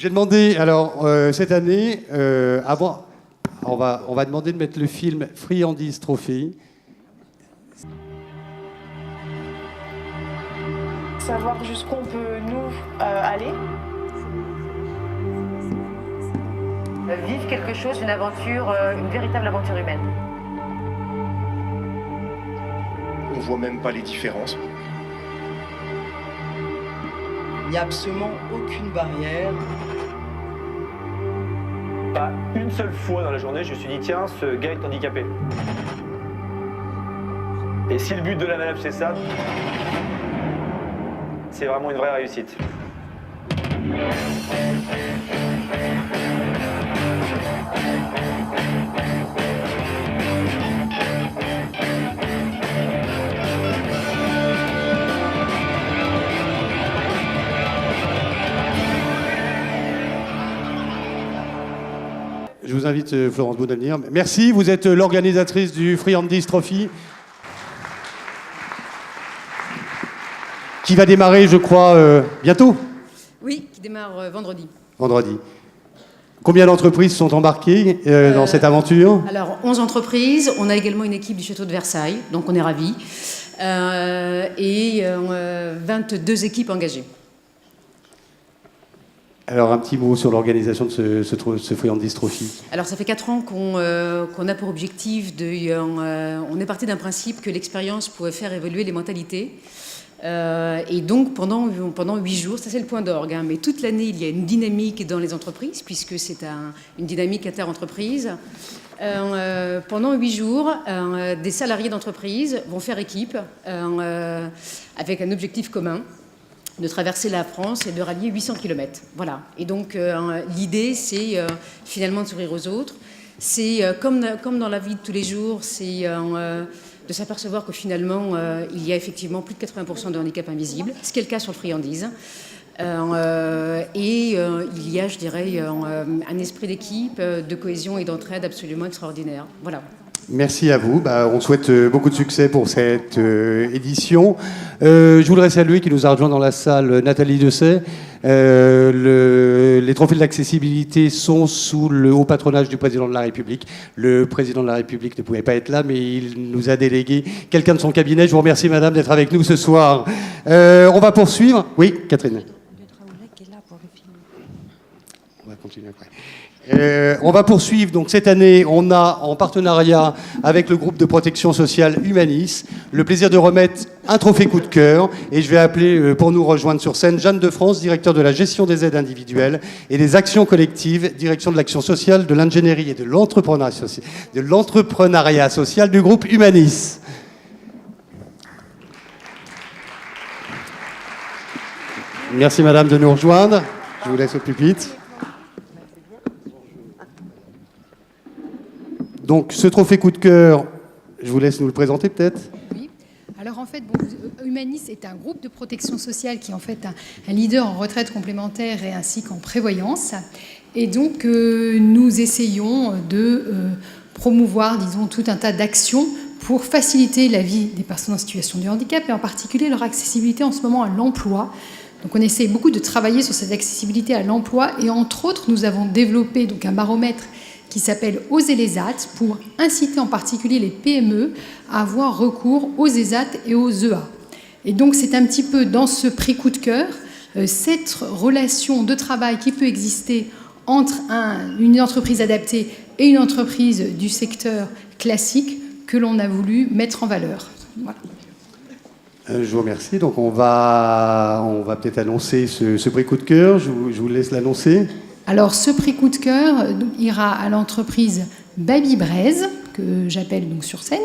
J'ai demandé, alors, cette année, avant, on va demander de mettre le film Friandise Trophy. Savoir jusqu'où on peut, nous, aller. Vivre quelque chose, une aventure, une véritable aventure humaine. On voit même pas les différences. Il n'y a absolument aucune barrière. Pas une seule fois dans la journée, je me suis dit, tiens, ce gars est handicapé. Et si le but de la manœuvre, c'est ça, c'est vraiment une vraie réussite. Je vous invite, Florence Baud, à venir. Merci, vous êtes l'organisatrice du Friandise Trophy, qui va démarrer, je crois, bientôt. Oui, qui démarre vendredi. Vendredi. Combien d'entreprises sont embarquées dans cette aventure? Alors, 11 entreprises. On a également une équipe du Château de Versailles, donc on est ravis. Et 22 équipes engagées. Alors, un petit mot sur l'organisation de ce Friandise Trophy. Alors, ça fait 4 ans qu'on a pour objectif on est parti d'un principe que l'expérience pouvait faire évoluer les mentalités. Et donc, pendant 8 jours, ça c'est le point d'orgue, hein, mais toute l'année, il y a une dynamique dans les entreprises, puisque c'est une dynamique inter-entreprise. Pendant 8 jours, des salariés d'entreprise vont faire équipe avec un objectif commun, de traverser la France et de rallier 800 km. Voilà. Et donc, l'idée, c'est finalement de sourire aux autres. C'est comme dans la vie de tous les jours, c'est de s'apercevoir que finalement, il y a effectivement plus de 80% de handicap invisible, ce qui est le cas sur le Friandise. Il y a, je dirais, un esprit d'équipe, de cohésion et d'entraide absolument extraordinaire. Voilà. Merci à vous. On souhaite beaucoup de succès pour cette édition. Je voudrais saluer qui nous a rejoint dans la salle Nathalie Dessay. Les trophées de l'accessibilité sont sous le haut patronage du président de la République. Le président de la République ne pouvait pas être là, mais il nous a délégué quelqu'un de son cabinet. Je vous remercie, madame, d'être avec nous ce soir. On va poursuivre. Oui, Catherine. On va continuer après. On va poursuivre. Donc cette année, on a en partenariat avec le groupe de protection sociale Humanis le plaisir de remettre un trophée coup de cœur. Et je vais appeler pour nous rejoindre sur scène Jeanne de France, directeur de la gestion des aides individuelles et des actions collectives, direction de l'action sociale, de l'ingénierie et de l'entrepreneuriat social du groupe Humanis. Merci madame de nous rejoindre. Je vous laisse au pupitre. Donc, ce trophée coup de cœur, je vous laisse nous le présenter peut-être. Oui. Alors en fait, Humanis est un groupe de protection sociale qui est en fait un leader en retraite complémentaire et ainsi qu'en prévoyance. Et donc, nous essayons de promouvoir, disons, tout un tas d'actions pour faciliter la vie des personnes en situation de handicap et en particulier leur accessibilité en ce moment à l'emploi. Donc on essaie beaucoup de travailler sur cette accessibilité à l'emploi et entre autres, nous avons développé donc un baromètre qui s'appelle Oser les ESAT pour inciter en particulier les PME à avoir recours aux ESAT et aux EA. Et donc c'est un petit peu dans ce prix coup de cœur, cette relation de travail qui peut exister entre une entreprise adaptée et une entreprise du secteur classique que l'on a voulu mettre en valeur. Voilà. Je vous remercie. Donc on va peut-être annoncer ce prix coup de cœur. Je vous laisse l'annoncer. Alors, ce prix coup de cœur ira à l'entreprise Baby Braise, que j'appelle donc sur scène.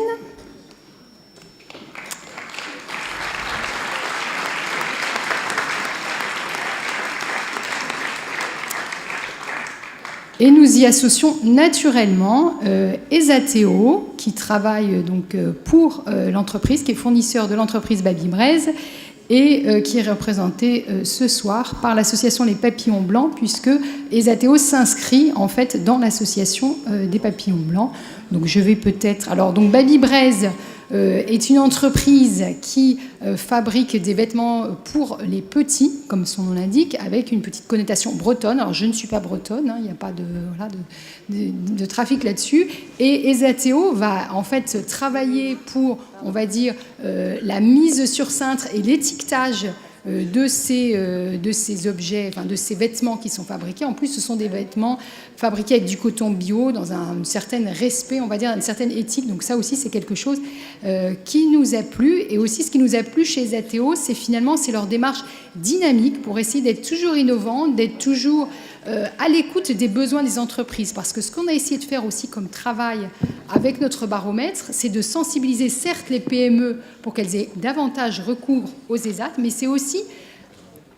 Et nous y associons naturellement Esateo, qui travaille donc pour l'entreprise, qui est fournisseur de l'entreprise Baby Braise, et qui est représenté ce soir par l'association Les Papillons Blancs, puisque Esateo s'inscrit en fait dans l'association des Papillons Blancs. Donc je vais peut-être... Alors donc Baby Braise est une entreprise qui fabrique des vêtements pour les petits, comme son nom l'indique, avec une petite connotation bretonne. Alors je ne suis pas bretonne, il n'y a pas de trafic là-dessus. Et Esateo va en fait travailler pour, on va dire, la mise sur cintre et l'étiquetage de ces objets, enfin de ces vêtements qui sont fabriqués. En plus, ce sont des vêtements fabriqués avec du coton bio, dans un certain respect, on va dire, une certaine éthique. Donc ça aussi, c'est quelque chose qui nous a plu. Et aussi, ce qui nous a plu chez Esateo, c'est leur démarche dynamique pour essayer d'être toujours innovant, d'être toujours à l'écoute des besoins des entreprises. Parce que ce qu'on a essayé de faire aussi comme travail avec notre baromètre, c'est de sensibiliser certes les PME pour qu'elles aient davantage recours aux ESAT, mais c'est aussi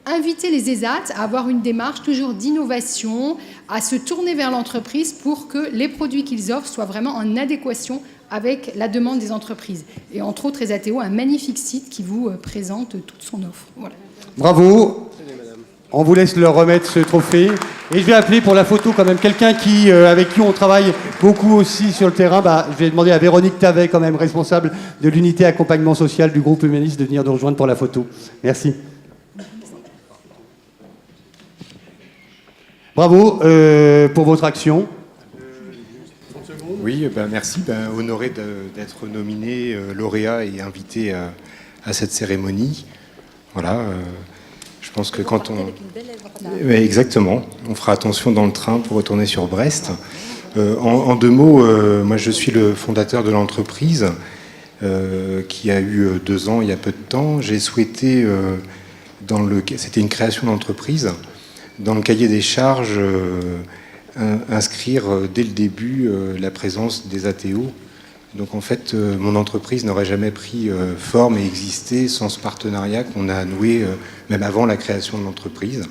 inviter les ESAT à avoir une démarche toujours d'innovation, à se tourner vers l'entreprise pour que les produits qu'ils offrent soient vraiment en adéquation avec la demande des entreprises. Et entre autres, Esateo a un magnifique site qui vous présente toute son offre. Voilà. Bravo. On vous laisse leur remettre ce trophée. Et je vais appeler pour la photo quand même quelqu'un avec qui on travaille beaucoup aussi sur le terrain. Je vais demander à Véronique Tavet, quand même responsable de l'unité accompagnement social du groupe Humanis, de venir nous rejoindre pour la photo. Merci. Bravo pour votre action. Oui, merci. Honoré d'être nominé lauréat et invité à cette cérémonie. Voilà. Je pense que quand on... Exactement. On fera attention dans le train pour retourner sur Brest. En 2 mots, moi je suis le fondateur de l'entreprise qui a eu 2 ans il y a peu de temps. J'ai souhaité, c'était une création d'entreprise, dans le cahier des charges, inscrire dès le début la présence des ATO. Donc en fait, mon entreprise n'aurait jamais pris forme et existé sans ce partenariat qu'on a noué même avant la création de l'entreprise.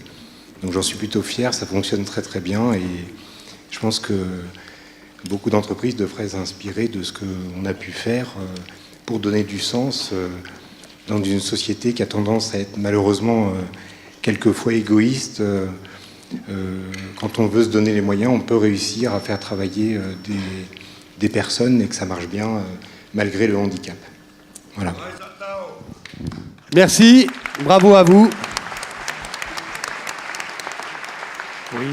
Donc j'en suis plutôt fier, ça fonctionne très très bien et je pense que beaucoup d'entreprises devraient s'inspirer de ce qu'on a pu faire pour donner du sens dans une société qui a tendance à être malheureusement quelquefois égoïste. Quand on veut se donner les moyens, on peut réussir à faire travailler des personnes et que ça marche bien malgré le handicap. Voilà. Merci, bravo à vous. Oui,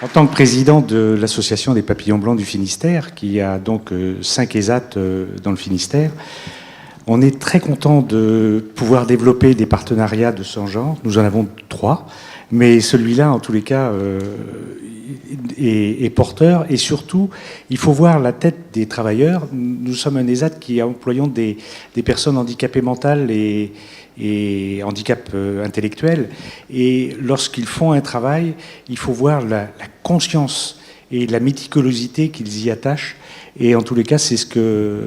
en tant que président de l'association des Papillons Blancs du Finistère, qui a donc 5 ESAT dans le Finistère, on est très content de pouvoir développer des partenariats de ce genre. Nous en avons 3, mais celui-là, en tous les cas, est porteur. Et surtout, il faut voir la tête des travailleurs. Nous sommes un ESAT qui employons des personnes handicapées mentales et handicap intellectuel. Et lorsqu'ils font un travail, il faut voir la conscience et la méticulosité qu'ils y attachent. Et en tous les cas, c'est ce que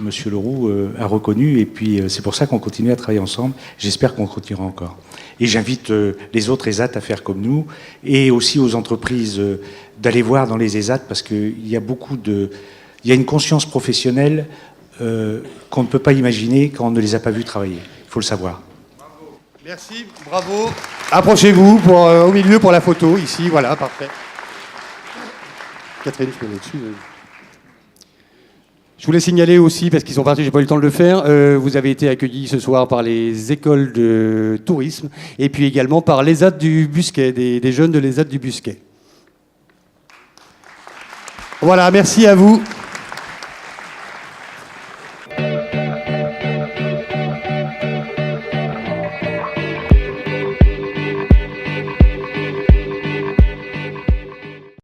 M. Leroux a reconnu. Et puis, c'est pour ça qu'on continue à travailler ensemble. J'espère qu'on continuera encore. Et j'invite les autres ESAT à faire comme nous. Et aussi aux entreprises d'aller voir dans les ESAT, parce qu'il y a il y a une conscience professionnelle qu'on ne peut pas imaginer quand on ne les a pas vus travailler. Il faut le savoir. Bravo. Merci, bravo. Approchez-vous au milieu pour la photo, ici, voilà, parfait. Catherine, je peux dessus. Je voulais signaler aussi, parce qu'ils sont partis, j'ai pas eu le temps de le faire, vous avez été accueillis ce soir par les écoles de tourisme et puis également par l'ESAT du Busquet, des jeunes de l'ESAT du Busquet. Voilà, merci à vous.